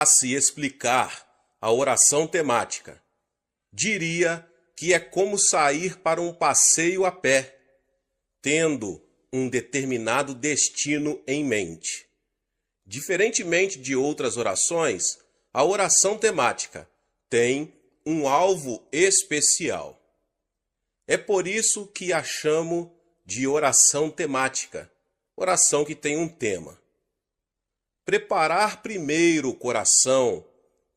A se explicar a oração temática, diria que é como sair para um passeio a pé, tendo um determinado destino em mente. Diferentemente de outras orações, a oração temática tem um alvo especial. É por isso que a chamo de oração temática, oração que tem um tema. Preparar primeiro o coração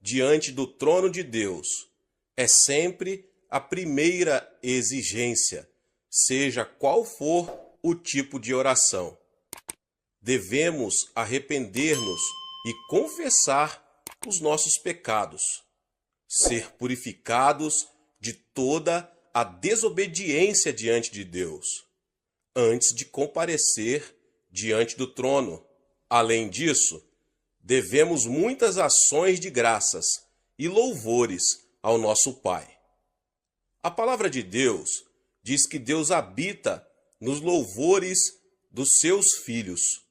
diante do trono de Deus é sempre a primeira exigência, seja qual for o tipo de oração. Devemos arrepender-nos e confessar os nossos pecados, ser purificados de toda a desobediência diante de Deus, antes de comparecer diante do trono. Além disso, devemos muitas ações de graças e louvores ao nosso Pai. A palavra de Deus diz que Deus habita nos louvores dos seus filhos.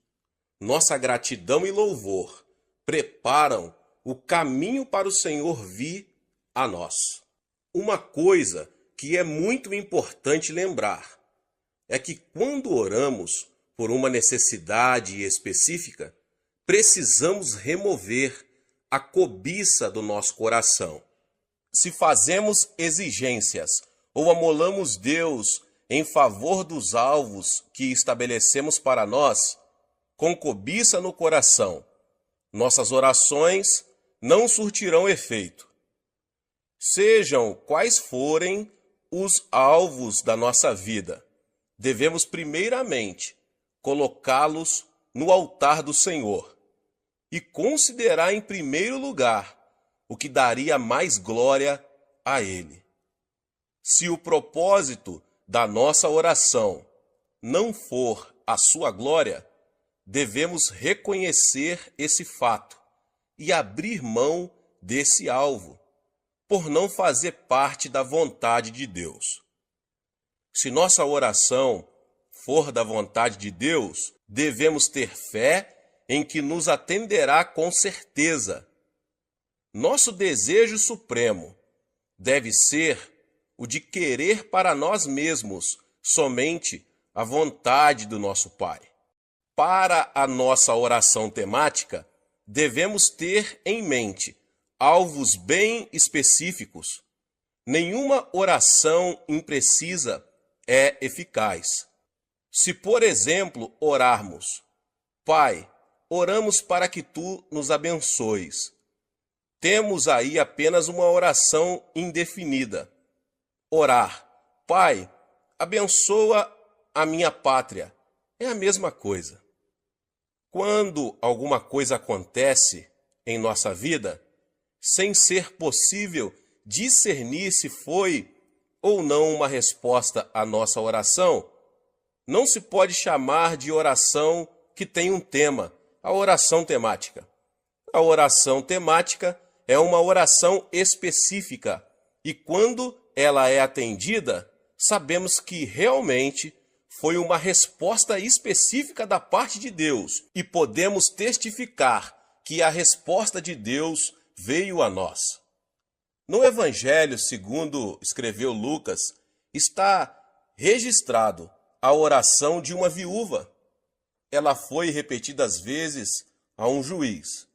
Nossa gratidão e louvor preparam o caminho para o Senhor vir a nós. Uma coisa que é muito importante lembrar é que quando oramos por uma necessidade específica, precisamos remover a cobiça do nosso coração. Se fazemos exigências ou amolamos Deus em favor dos alvos que estabelecemos para nós, com cobiça no coração, nossas orações não surtirão efeito. Sejam quais forem os alvos da nossa vida, devemos primeiramente colocá-los no altar do Senhor e considerar em primeiro lugar o que daria mais glória a Ele. Se o propósito da nossa oração não for a sua glória, devemos reconhecer esse fato e abrir mão desse alvo, por não fazer parte da vontade de Deus. Se nossa oração for da vontade de Deus, devemos ter fé em que nos atenderá com certeza. Nosso desejo supremo deve ser o de querer para nós mesmos somente a vontade do nosso Pai. Para a nossa oração temática, devemos ter em mente alvos bem específicos. Nenhuma oração imprecisa é eficaz. Se, por exemplo, orarmos: Pai, oramos para que Tu nos abençoes, temos aí apenas uma oração indefinida. Orar: Pai, abençoa a minha pátria, é a mesma coisa. Quando alguma coisa acontece em nossa vida, sem ser possível discernir se foi ou não uma resposta à nossa oração, não se pode chamar de oração que tem um tema, a oração temática. A oração temática é uma oração específica e quando ela é atendida, sabemos que realmente foi uma resposta específica da parte de Deus e podemos testificar que a resposta de Deus veio a nós. No Evangelho, segundo escreveu Lucas, está registrado a oração de uma viúva. Ela foi repetidas vezes a um juiz.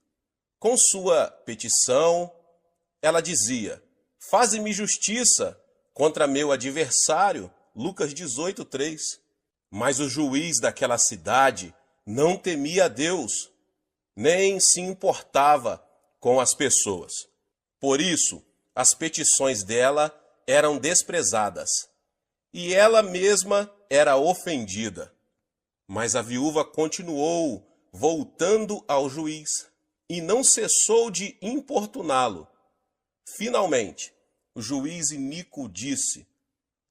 Com sua petição, ela dizia: Faze-me justiça contra meu adversário. Lucas 18:3. Mas o juiz daquela cidade não temia a Deus, nem se importava com as pessoas. Por isso, as petições dela eram desprezadas, e ela mesma era ofendida. Mas a viúva continuou voltando ao juiz, e não cessou de importuná-lo. Finalmente, o juiz iníquo disse: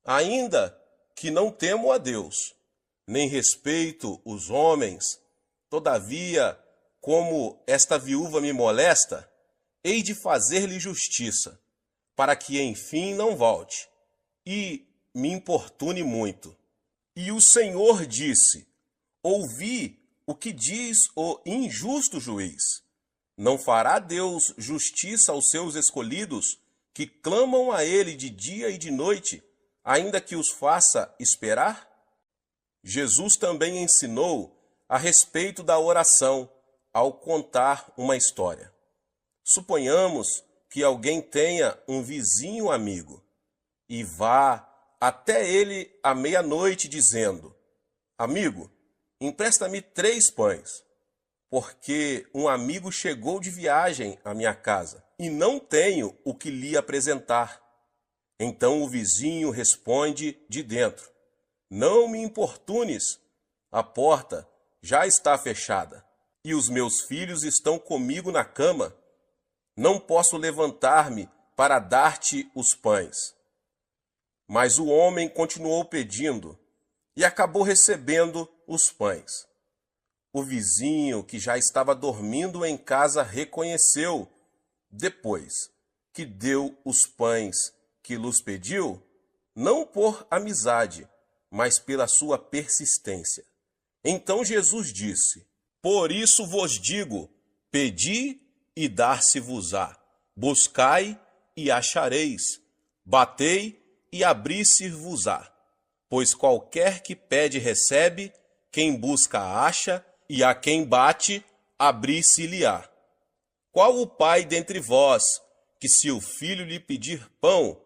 Ainda que não temo a Deus, nem respeito os homens, todavia, como esta viúva me molesta, hei de fazer-lhe justiça, para que enfim não volte e me importune muito. E o Senhor disse: Ouvi o que diz o injusto juiz. Não fará Deus justiça aos seus escolhidos, que clamam a Ele de dia e de noite, ainda que os faça esperar? Jesus também ensinou a respeito da oração ao contar uma história. Suponhamos que alguém tenha um vizinho amigo e vá até ele à meia-noite dizendo: Amigo, empresta-me 3 pães, porque um amigo chegou de viagem à minha casa e não tenho o que lhe apresentar. Então o vizinho responde de dentro: Não me importunes, a porta já está fechada e os meus filhos estão comigo na cama. Não posso levantar-me para dar-te os pães. Mas o homem continuou pedindo e acabou recebendo os pães. O vizinho, que já estava dormindo em casa, reconheceu, depois que deu os pães que lhes pediu, não por amizade, mas pela sua persistência. Então Jesus disse: Por isso vos digo, pedi e dar-se-vos-á, buscai e achareis, batei e abrir-se-vos-á. Pois qualquer que pede recebe, quem busca acha, e a quem bate, abrir-se-lhe-á. Qual o pai dentre vós, que se o filho lhe pedir pão,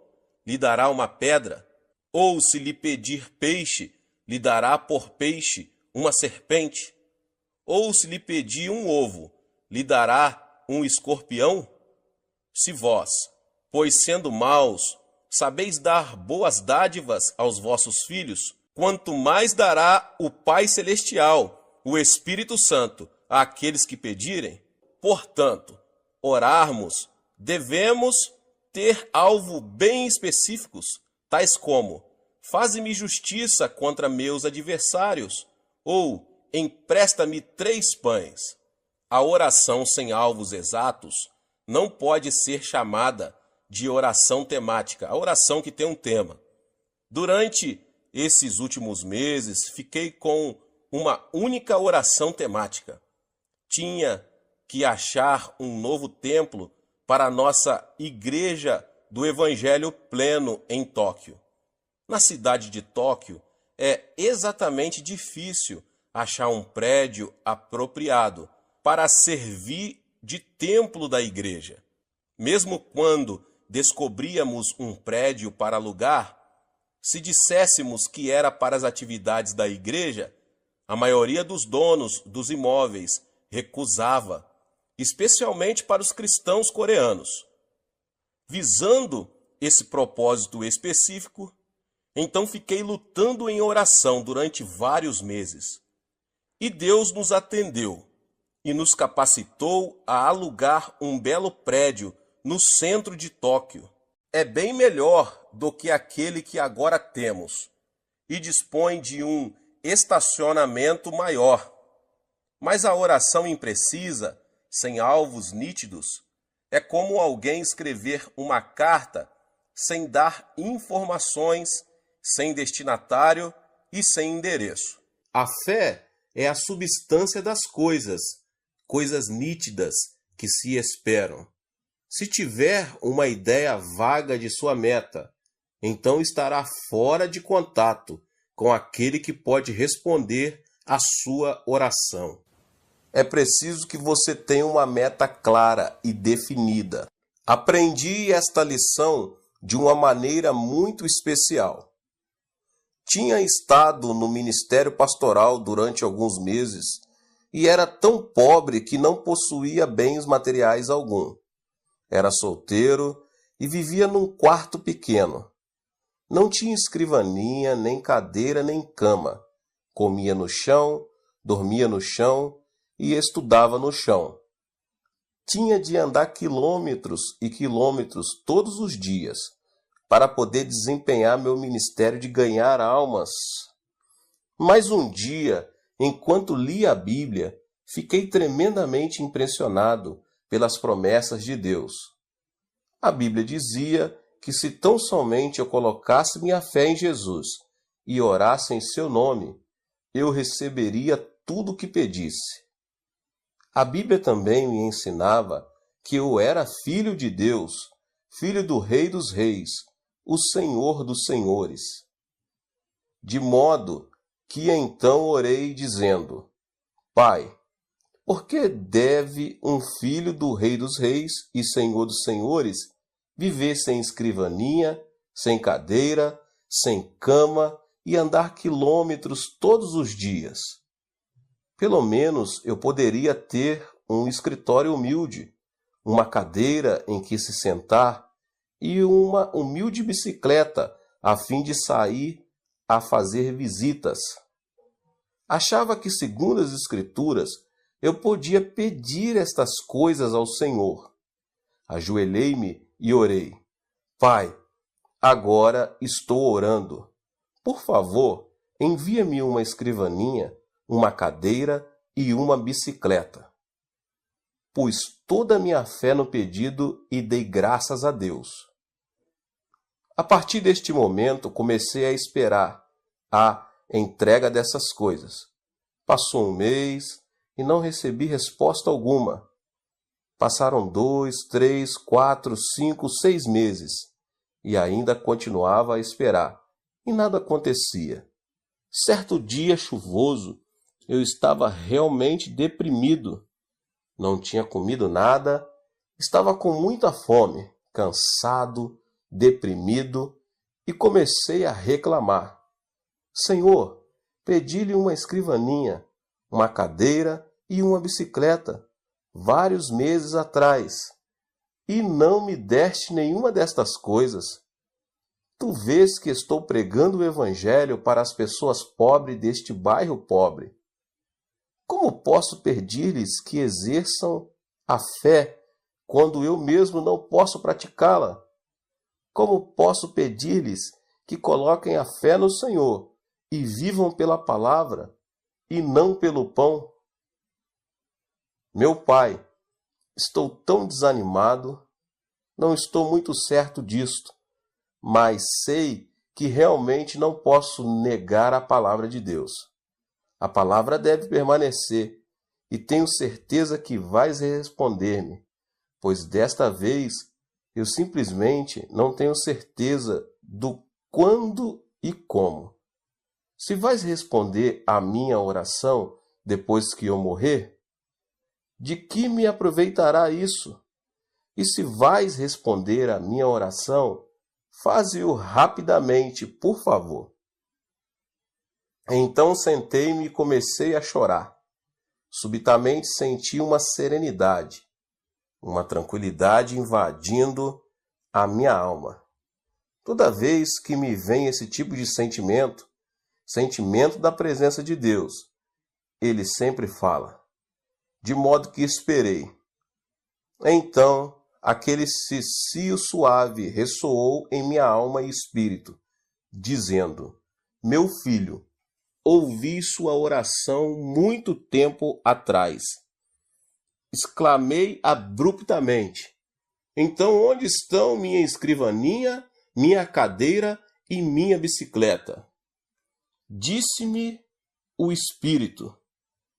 lhe dará uma pedra? Ou se lhe pedir peixe, lhe dará por peixe uma serpente? Ou se lhe pedir um ovo, lhe dará um escorpião? Se vós, pois sendo maus, sabeis dar boas dádivas aos vossos filhos, quanto mais dará o Pai Celestial, o Espírito Santo, àqueles que pedirem? Portanto, orarmos, devemos ter alvo bem específicos, tais como: faze-me justiça contra meus adversários, ou empresta-me 3 pães. A oração sem alvos exatos não pode ser chamada de oração temática, a oração que tem um tema. Durante esses últimos meses, fiquei com uma única oração temática. Tinha que achar um novo templo para a nossa Igreja do Evangelho Pleno em Tóquio. Na cidade de Tóquio, é exatamente difícil achar um prédio apropriado para servir de templo da igreja. Mesmo quando descobríamos um prédio para alugar, se disséssemos que era para as atividades da igreja, a maioria dos donos dos imóveis recusava, especialmente para os cristãos coreanos. Visando esse propósito específico, então fiquei lutando em oração durante vários meses. E Deus nos atendeu e nos capacitou a alugar um belo prédio no centro de Tóquio. É bem melhor do que aquele que agora temos e dispõe de um estacionamento maior. Mas a oração imprecisa, sem alvos nítidos, é como alguém escrever uma carta sem dar informações, sem destinatário e sem endereço. A fé é a substância das coisas, coisas nítidas que se esperam. Se tiver uma ideia vaga de sua meta, então estará fora de contato com aquele que pode responder à sua oração. É preciso que você tenha uma meta clara e definida. Aprendi esta lição de uma maneira muito especial. Tinha estado no ministério pastoral durante alguns meses e era tão pobre que não possuía bens materiais algum. Era solteiro e vivia num quarto pequeno. Não tinha escrivaninha, nem cadeira, nem cama. Comia no chão, dormia no chão e estudava no chão. Tinha de andar quilômetros e quilômetros todos os dias para poder desempenhar meu ministério de ganhar almas. Mas um dia, enquanto lia a Bíblia, fiquei tremendamente impressionado pelas promessas de Deus. A Bíblia dizia que se tão somente eu colocasse minha fé em Jesus e orasse em seu nome, eu receberia tudo o que pedisse. A Bíblia também me ensinava que eu era filho de Deus, filho do Rei dos Reis, o Senhor dos Senhores. De modo que então orei dizendo: Pai, por que deve um filho do Rei dos Reis e Senhor dos Senhores viver sem escrivaninha, sem cadeira, sem cama e andar quilômetros todos os dias? Pelo menos eu poderia ter um escritório humilde, uma cadeira em que se sentar e uma humilde bicicleta a fim de sair a fazer visitas. Achava que, segundo as Escrituras, eu podia pedir estas coisas ao Senhor. Ajoelhei-me e orei: Pai, agora estou orando. Por favor, envia-me uma escrivaninha, uma cadeira e uma bicicleta. Pus toda a minha fé no pedido e dei graças a Deus. A partir deste momento, comecei a esperar a entrega dessas coisas. Passou um mês e não recebi resposta alguma. Passaram 2, 3, 4, 5, 6 meses e ainda continuava a esperar e nada acontecia. Certo dia chuvoso, eu estava realmente deprimido. Não tinha comido nada, estava com muita fome, cansado, deprimido e comecei a reclamar. Senhor, pedi-lhe uma escrivaninha, uma cadeira e uma bicicleta vários meses atrás e não me deste nenhuma destas coisas. Tu vês que estou pregando o Evangelho para as pessoas pobres deste bairro pobre. Como posso pedir-lhes que exerçam a fé quando eu mesmo não posso praticá-la? Como posso pedir-lhes que coloquem a fé no Senhor e vivam pela palavra e não pelo pão? Meu Pai, estou tão desanimado, não estou muito certo disto, mas sei que realmente não posso negar a palavra de Deus. A palavra deve permanecer e tenho certeza que vais responder-me, pois desta vez eu simplesmente não tenho certeza do quando e como. Se vais responder à minha oração depois que eu morrer, de que me aproveitará isso? E se vais responder à minha oração, faze-o rapidamente, por favor. Então sentei-me e comecei a chorar. Subitamente senti uma serenidade, uma tranquilidade invadindo a minha alma. Toda vez que me vem esse tipo de sentimento, sentimento da presença de Deus, ele sempre fala, de modo que esperei. Então, aquele cicio suave ressoou em minha alma e espírito, dizendo: Meu filho, ouvi sua oração muito tempo atrás. Exclamei abruptamente: Então onde estão minha escrivaninha, minha cadeira e minha bicicleta? Disse-me o Espírito: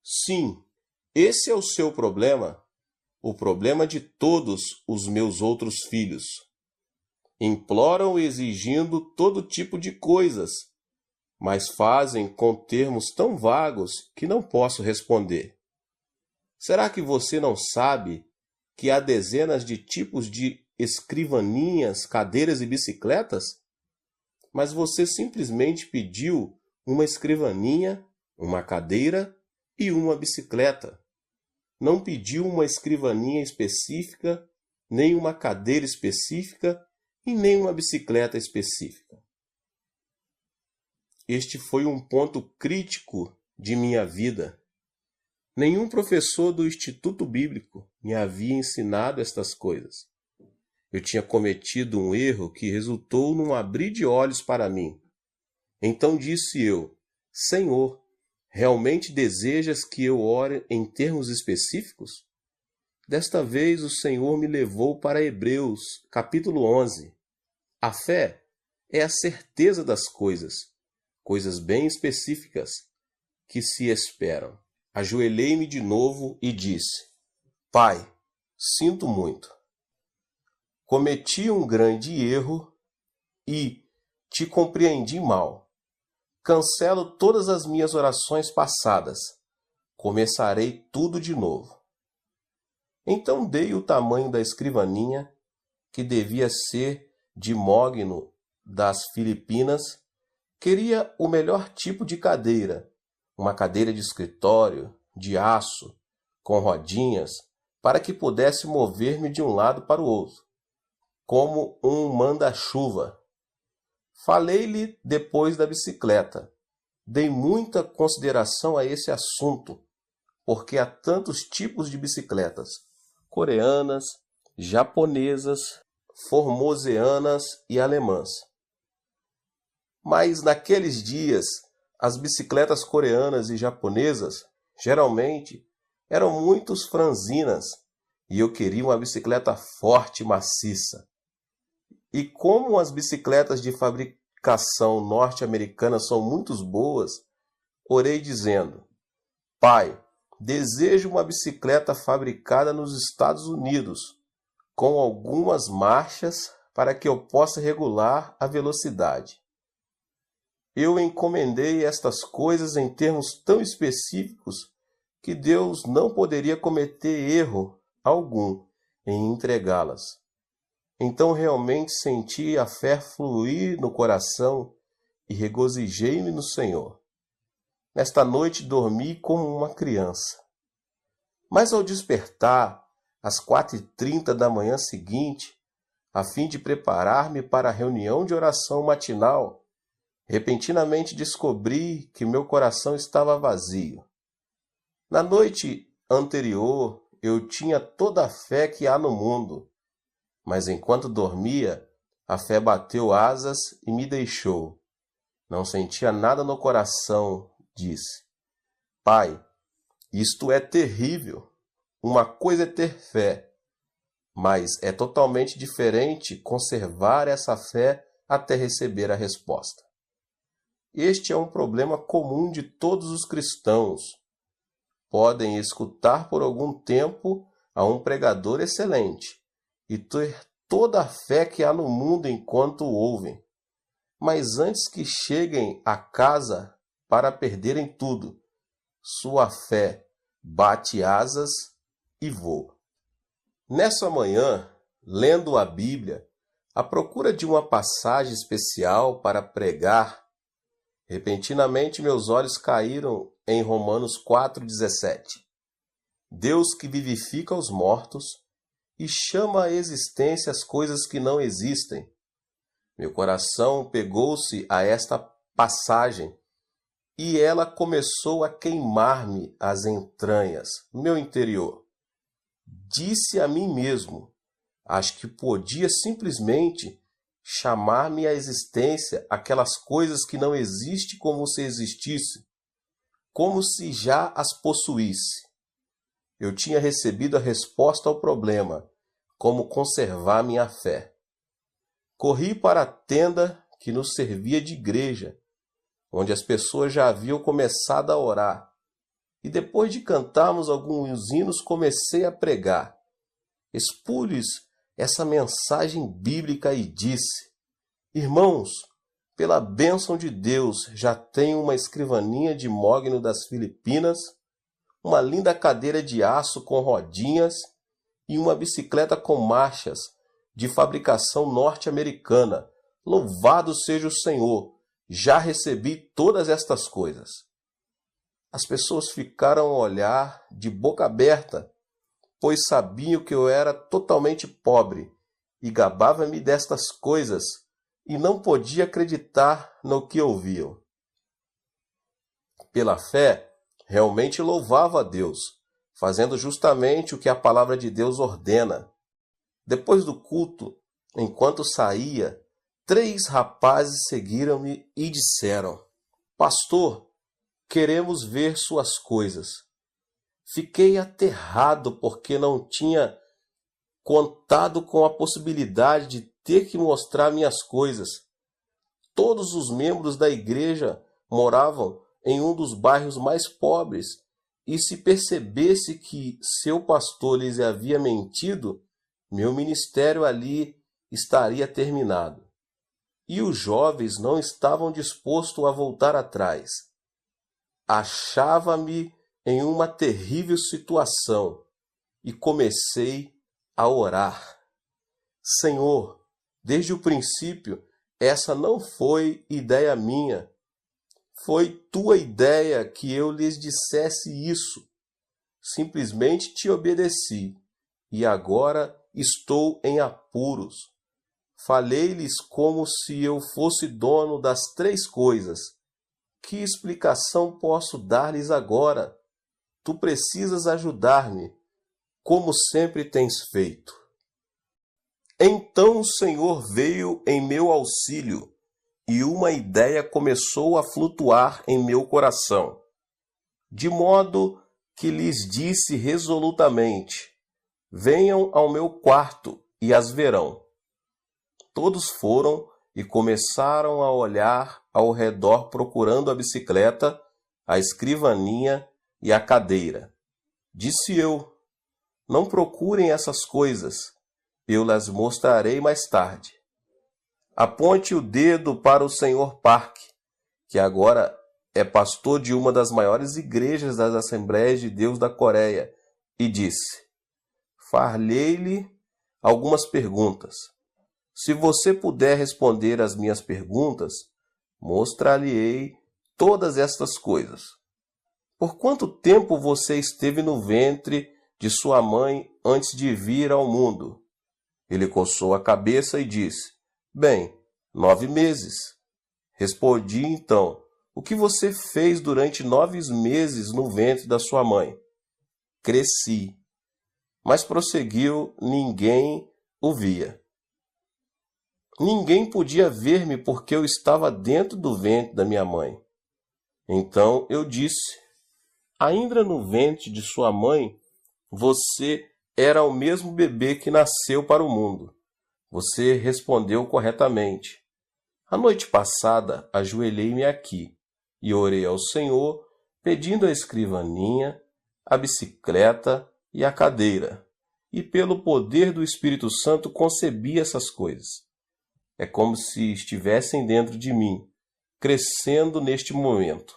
Sim, esse é o seu problema, o problema de todos os meus outros filhos. Imploram exigindo todo tipo de coisas, mas fazem com termos tão vagos que não posso responder. Será que você não sabe que há dezenas de tipos de escrivaninhas, cadeiras e bicicletas? Mas você simplesmente pediu uma escrivaninha, uma cadeira e uma bicicleta. Não pediu uma escrivaninha específica, nem uma cadeira específica e nem uma bicicleta específica. Este foi um ponto crítico de minha vida. Nenhum professor do Instituto Bíblico me havia ensinado estas coisas. Eu tinha cometido um erro que resultou num abrir de olhos para mim. Então disse eu: Senhor, realmente desejas que eu ore em termos específicos? Desta vez o Senhor me levou para Hebreus, capítulo 11. A fé é a certeza das coisas bem específicas que se esperam. Ajoelhei-me de novo e disse: Pai, sinto muito. Cometi um grande erro e te compreendi mal. Cancelo todas as minhas orações passadas. Começarei tudo de novo. Então dei o tamanho da escrivaninha, que devia ser de mogno das Filipinas. Queria o melhor tipo de cadeira, uma cadeira de escritório, de aço, com rodinhas, para que pudesse mover-me de um lado para o outro, como um manda-chuva. Falei-lhe depois da bicicleta. Dei muita consideração a esse assunto, porque há tantos tipos de bicicletas: coreanas, japonesas, formoseanas e alemãs. Mas naqueles dias, as bicicletas coreanas e japonesas, geralmente, eram muito franzinas, e eu queria uma bicicleta forte e maciça. E como as bicicletas de fabricação norte-americana são muito boas, orei dizendo: Pai, desejo uma bicicleta fabricada nos Estados Unidos, com algumas marchas para que eu possa regular a velocidade. Eu encomendei estas coisas em termos tão específicos que Deus não poderia cometer erro algum em entregá-las. Então realmente senti a fé fluir no coração e regozijei-me no Senhor. Nesta noite dormi como uma criança. Mas ao despertar, às 4h30 da manhã seguinte, a fim de preparar-me para a reunião de oração matinal, repentinamente descobri que meu coração estava vazio. Na noite anterior, eu tinha toda a fé que há no mundo, mas enquanto dormia, a fé bateu asas e me deixou. Não sentia nada no coração, disse. Pai, isto é terrível. Uma coisa é ter fé, mas é totalmente diferente conservar essa fé até receber a resposta. Este é um problema comum de todos os cristãos. Podem escutar por algum tempo a um pregador excelente e ter toda a fé que há no mundo enquanto o ouvem. Mas antes que cheguem a casa para perderem tudo, sua fé bate asas e voa. Nessa manhã, lendo a Bíblia, à procura de uma passagem especial para pregar, repentinamente meus olhos caíram em Romanos 4,17. Deus que vivifica os mortos e chama à existência as coisas que não existem. Meu coração pegou-se a esta passagem e ela começou a queimar-me as entranhas, meu interior. Disse a mim mesmo, acho que podia simplesmente chamar-me à existência aquelas coisas que não existem como se existisse, como se já as possuísse. Eu tinha recebido a resposta ao problema, como conservar minha fé. Corri para a tenda que nos servia de igreja, onde as pessoas já haviam começado a orar, e depois de cantarmos alguns hinos comecei a pregar. Expus-lhes essa mensagem bíblica e disse: Irmãos, pela bênção de Deus, já tenho uma escrivaninha de mogno das Filipinas, uma linda cadeira de aço com rodinhas e uma bicicleta com marchas de fabricação norte-americana. Louvado seja o Senhor! Já recebi todas estas coisas. As pessoas ficaram a olhar de boca aberta, pois sabiam que eu era totalmente pobre e gabava-me destas coisas e não podia acreditar no que ouviam. Pela fé, realmente louvava a Deus, fazendo justamente o que a palavra de Deus ordena. Depois do culto, enquanto saía, 3 rapazes seguiram-me e disseram: Pastor, queremos ver suas coisas. Fiquei aterrado porque não tinha contado com a possibilidade de ter que mostrar minhas coisas. Todos os membros da igreja moravam em um dos bairros mais pobres e se percebesse que seu pastor lhes havia mentido, meu ministério ali estaria terminado. E os jovens não estavam dispostos a voltar atrás. Achava-me em uma terrível situação e comecei a orar. Senhor, desde o princípio, essa não foi ideia minha. Foi tua ideia que eu lhes dissesse isso. Simplesmente te obedeci e agora estou em apuros. Falei-lhes como se eu fosse dono das três coisas. Que explicação posso dar-lhes agora? Tu precisas ajudar-me, como sempre tens feito. Então o Senhor veio em meu auxílio e uma ideia começou a flutuar em meu coração, de modo que lhes disse resolutamente: venham ao meu quarto e as verão. Todos foram e começaram a olhar ao redor procurando a bicicleta, a escrivaninha e a cadeira. Disse eu: não procurem essas coisas, eu las mostrarei mais tarde. Aponte o dedo para o Sr. Park, que agora é pastor de uma das maiores igrejas das Assembleias de Deus da Coreia, e disse: far-lhe algumas perguntas. Se você puder responder às minhas perguntas, mostrar-lhe-ei todas estas coisas. Por quanto tempo você esteve no ventre de sua mãe antes de vir ao mundo? Ele coçou a cabeça e disse: bem, 9 meses. Respondi então: o que você fez durante 9 meses no ventre da sua mãe? Cresci. Mas prosseguiu, ninguém o via. Ninguém podia ver-me porque eu estava dentro do ventre da minha mãe. Então eu disse: ainda no ventre de sua mãe, você era o mesmo bebê que nasceu para o mundo. Você respondeu corretamente. A noite passada, ajoelhei-me aqui e orei ao Senhor, pedindo a escrivaninha, a bicicleta e a cadeira. E pelo poder do Espírito Santo concebi essas coisas. É como se estivessem dentro de mim, crescendo neste momento.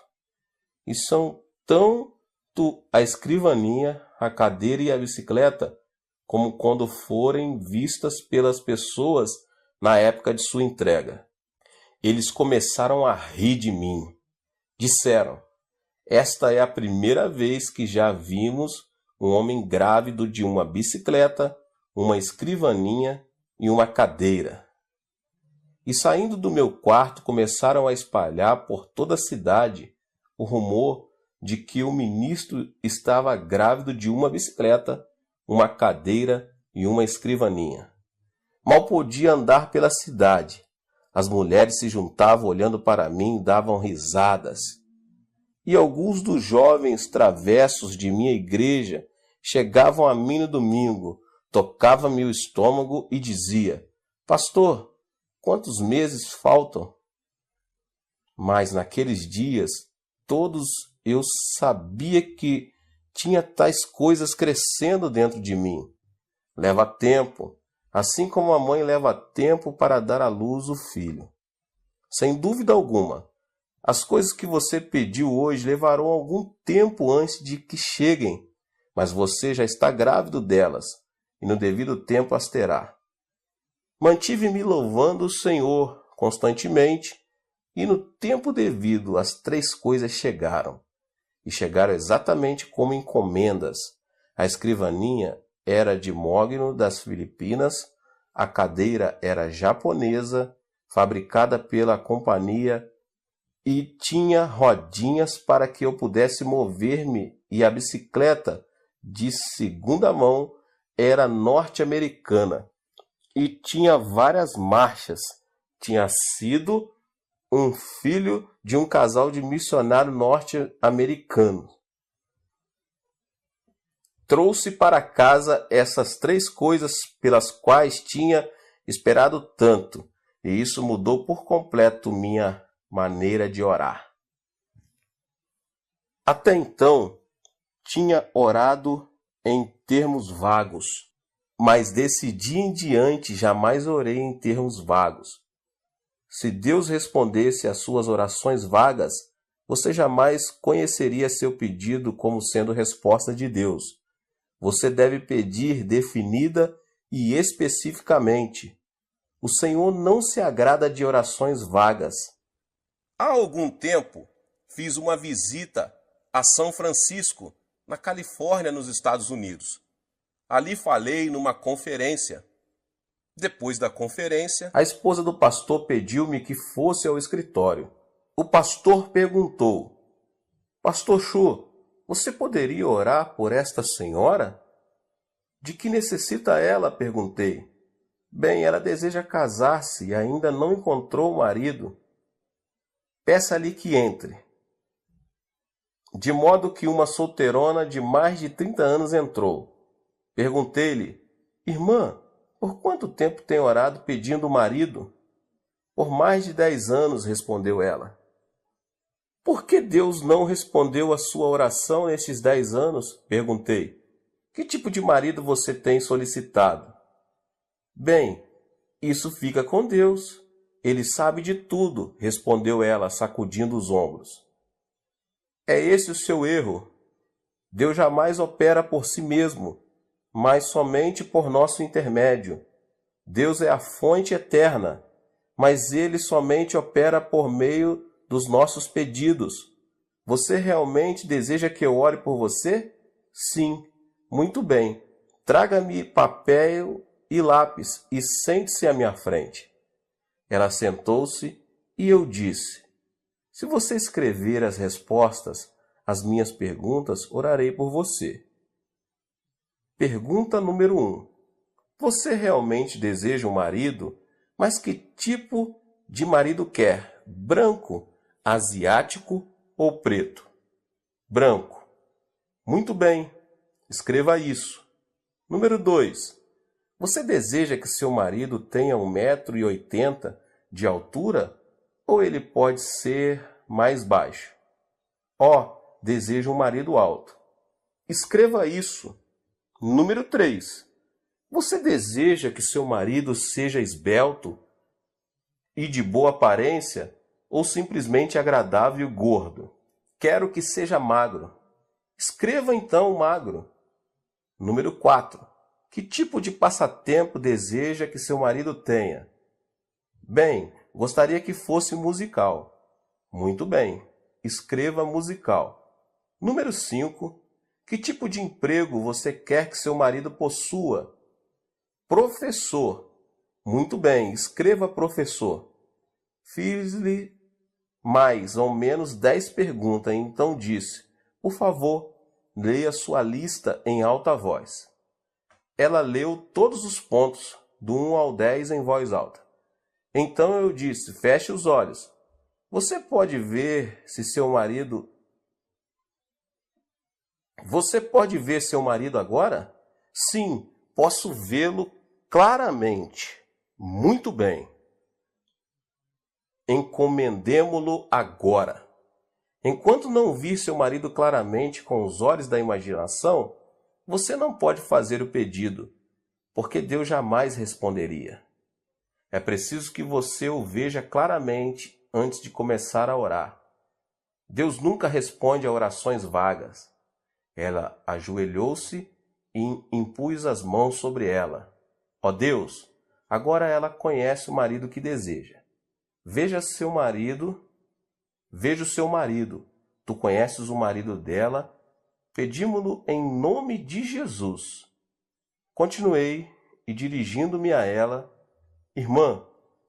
E são tanto a escrivaninha, a cadeira e a bicicleta, como quando forem vistas pelas pessoas na época de sua entrega. Eles começaram a rir de mim. Disseram: esta é a primeira vez que já vimos um homem grávido de uma bicicleta, uma escrivaninha e uma cadeira. E saindo do meu quarto começaram a espalhar por toda a cidade o rumor de que o ministro estava grávido de uma bicicleta, uma cadeira e uma escrivaninha. Mal podia andar pela cidade. As mulheres se juntavam olhando para mim e davam risadas. E alguns dos jovens travessos de minha igreja chegavam a mim no domingo, tocavam-me o estômago e dizia: pastor, quantos meses faltam? Mas naqueles dias, todos eu sabia que tinha tais coisas crescendo dentro de mim. Leva tempo, assim como a mãe leva tempo para dar à luz o filho. Sem dúvida alguma, as coisas que você pediu hoje levarão algum tempo antes de que cheguem, mas você já está grávido delas, e no devido tempo as terá. Mantive-me louvando o Senhor constantemente, e no tempo devido as 3 coisas chegaram. E chegaram exatamente como encomendas. A escrivaninha era de mogno das Filipinas, a cadeira era japonesa, fabricada pela companhia, e tinha rodinhas para que eu pudesse mover-me, e a bicicleta, de segunda mão, era norte-americana e tinha várias marchas. Tinha sido um filho de um casal de missionário norte-americano. Trouxe para casa essas 3 coisas pelas quais tinha esperado tanto, e isso mudou por completo minha maneira de orar. Até então, tinha orado em termos vagos, mas desse dia em diante jamais orei em termos vagos. Se Deus respondesse às suas orações vagas, você jamais conheceria seu pedido como sendo resposta de Deus. Você deve pedir definida e especificamente. O Senhor não se agrada de orações vagas. Há algum tempo, fiz uma visita a São Francisco, na Califórnia, nos Estados Unidos. Ali falei numa conferência. Depois da conferência, a esposa do pastor pediu-me que fosse ao escritório. O pastor perguntou: Pastor Chu, você poderia orar por esta senhora? De que necessita ela? Perguntei. Bem, ela deseja casar-se e ainda não encontrou o marido. Peça-lhe que entre. De modo que uma solteirona de mais de 30 anos entrou. Perguntei-lhe: Irmã, por quanto tempo tem orado pedindo o marido? Por mais de 10 anos, respondeu ela. Por que Deus não respondeu a sua oração nestes 10 anos? Perguntei. Que tipo de marido você tem solicitado? Bem, isso fica com Deus. Ele sabe de tudo, respondeu ela, sacudindo os ombros. É esse o seu erro. Deus jamais opera por si mesmo, mas somente por nosso intermédio. Deus é a fonte eterna, mas Ele somente opera por meio dos nossos pedidos. Você realmente deseja que eu ore por você? Sim. Muito bem. Traga-me papel e lápis e sente-se à minha frente. Ela sentou-se e eu disse: Se você escrever as respostas às minhas perguntas, orarei por você. Pergunta número 1. Você realmente deseja um marido? Mas que tipo de marido quer? Branco, asiático ou preto? Branco. Muito bem. Escreva isso. Número 2. Você deseja que seu marido tenha 1,80 m de altura ou ele pode ser mais baixo? Deseja um marido alto. Escreva isso. Número 3. Você deseja que seu marido seja esbelto e de boa aparência ou simplesmente agradável e gordo? Quero que seja magro. Escreva então magro. Número 4. Que tipo de passatempo deseja que seu marido tenha? Bem, gostaria que fosse musical. Muito bem. Escreva musical. Número 5. Que tipo de emprego você quer que seu marido possua? Professor. Muito bem. Escreva professor. Fiz-lhe mais ou menos 10 perguntas, então disse: Por favor, leia sua lista em alta voz. Ela leu todos os pontos, do 1 ao 10 em voz alta. Então eu disse: Feche os olhos. Você pode ver seu marido agora? Sim, posso vê-lo claramente. Muito bem. Encomendemo-lo agora. Enquanto não vir seu marido claramente com os olhos da imaginação, você não pode fazer o pedido, porque Deus jamais responderia. É preciso que você o veja claramente antes de começar a orar. Deus nunca responde a orações vagas. Ela ajoelhou-se e impus as mãos sobre ela. Ó Deus, agora ela conhece o marido que deseja. Veja o seu marido. Tu conheces o marido dela. Pedimo-lo em nome de Jesus. Continuei e, dirigindo-me a ela: Irmã,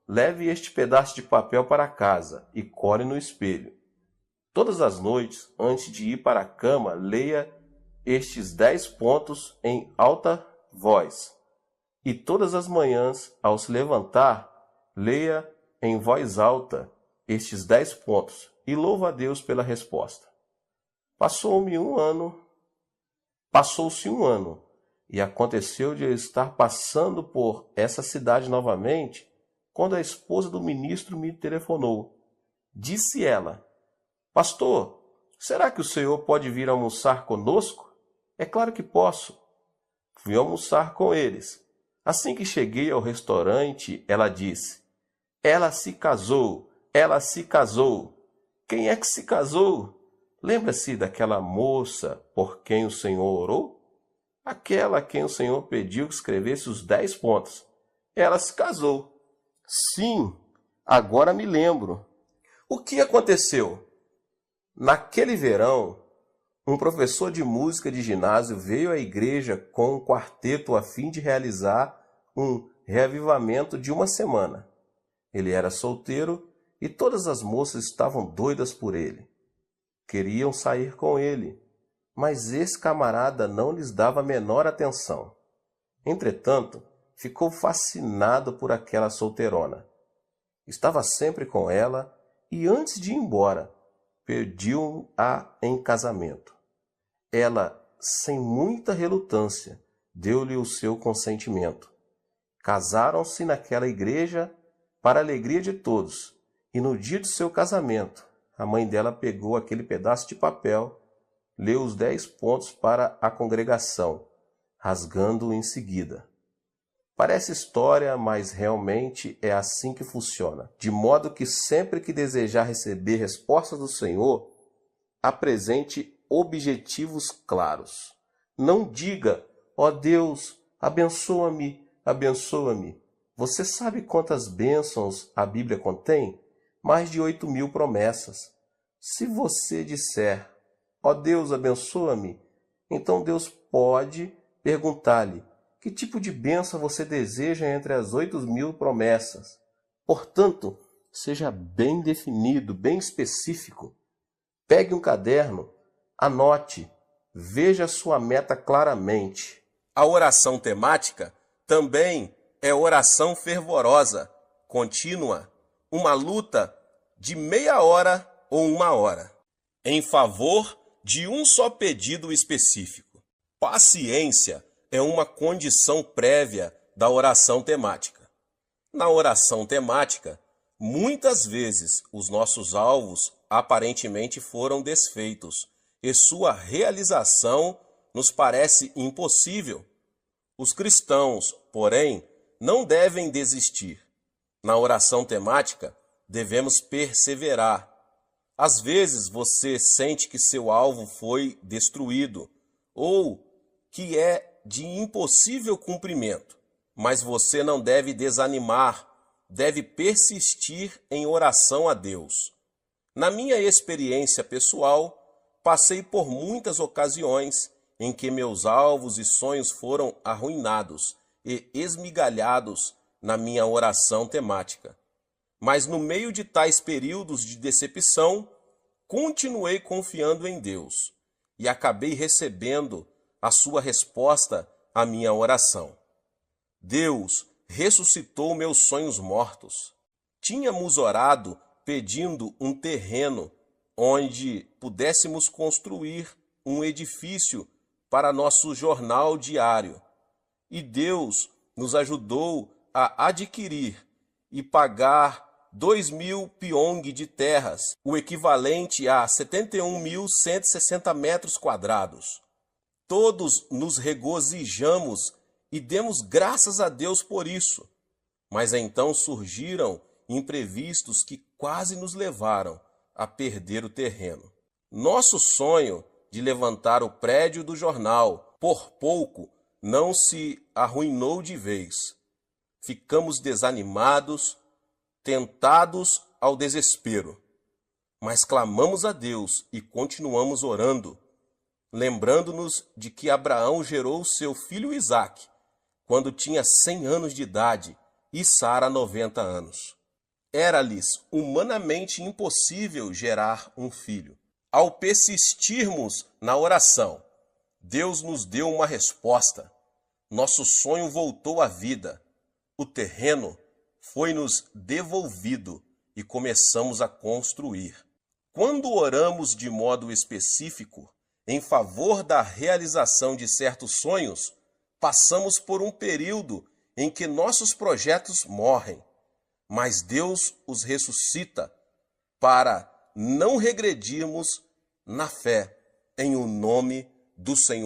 leve este pedaço de papel para casa e core no espelho. Todas as noites, antes de ir para a cama, leia estes 10 pontos em alta voz. E todas as manhãs, ao se levantar, leia em voz alta estes 10 pontos e louva a Deus pela resposta. Passou-se um ano, e aconteceu de eu estar passando por essa cidade novamente, quando a esposa do ministro me telefonou. Disse ela: Pastor, será que o senhor pode vir almoçar conosco? É claro que posso. Fui almoçar com eles. Assim que cheguei ao restaurante, ela disse: ela se casou, ela se casou. Quem é que se casou? Lembra-se daquela moça por quem o senhor orou? Aquela a quem o senhor pediu que escrevesse os 10 pontos. Ela se casou. Sim, agora me lembro. O que aconteceu? Naquele verão, um professor de música de ginásio veio à igreja com um quarteto a fim de realizar um reavivamento de uma semana. Ele era solteiro e todas as moças estavam doidas por ele. Queriam sair com ele, mas esse camarada não lhes dava a menor atenção. Entretanto, ficou fascinado por aquela solteirona. Estava sempre com ela e, antes de ir embora, pediu-a em casamento. Ela, sem muita relutância, deu-lhe o seu consentimento. Casaram-se naquela igreja para a alegria de todos, e no dia do seu casamento, a mãe dela pegou aquele pedaço de papel, leu os 10 pontos para a congregação, rasgando-o em seguida. Parece história, mas realmente é assim que funciona. De modo que sempre que desejar receber respostas do Senhor, apresente objetivos claros. Não diga, ó Deus, abençoa-me, abençoa-me. Você sabe quantas bênçãos a Bíblia contém? Mais de 8.000 promessas. Se você disser, ó Deus, abençoa-me, então Deus pode perguntar-lhe, que tipo de bênção você deseja entre as 8.000 promessas? Portanto, seja bem definido, bem específico. Pegue um caderno, anote, veja sua meta claramente. A oração temática também é oração fervorosa, contínua, uma luta de meia hora ou 1 hora, em favor de um só pedido específico. Paciência é uma condição prévia da oração temática. Na oração temática, muitas vezes os nossos alvos aparentemente foram desfeitos e sua realização nos parece impossível. Os cristãos, porém, não devem desistir. Na oração temática, devemos perseverar. Às vezes você sente que seu alvo foi destruído ou que é de impossível cumprimento, mas você não deve desanimar, deve persistir em oração a Deus. Na minha experiência pessoal, passei por muitas ocasiões em que meus alvos e sonhos foram arruinados e esmigalhados na minha oração temática. Mas no meio de tais períodos de decepção, continuei confiando em Deus e acabei recebendo a sua resposta à minha oração. Deus ressuscitou meus sonhos mortos. Tínhamos orado pedindo um terreno onde pudéssemos construir um edifício para nosso jornal diário. E Deus nos ajudou a adquirir e pagar 2.000 piong de terras, o equivalente a 71.160 metros quadrados. Todos nos regozijamos e demos graças a Deus por isso. Mas então surgiram imprevistos que quase nos levaram a perder o terreno. Nosso sonho de levantar o prédio do jornal, por pouco, não se arruinou de vez. Ficamos desanimados, tentados ao desespero. Mas clamamos a Deus e continuamos orando, lembrando-nos de que Abraão gerou seu filho Isaque quando tinha 100 anos de idade e Sara 90 anos. Era-lhes humanamente impossível gerar um filho. Ao persistirmos na oração, Deus nos deu uma resposta. Nosso sonho voltou à vida. O terreno foi-nos devolvido e começamos a construir. Quando oramos de modo específico em favor da realização de certos sonhos, passamos por um período em que nossos projetos morrem, mas Deus os ressuscita para não regredirmos na fé, em o nome do Senhor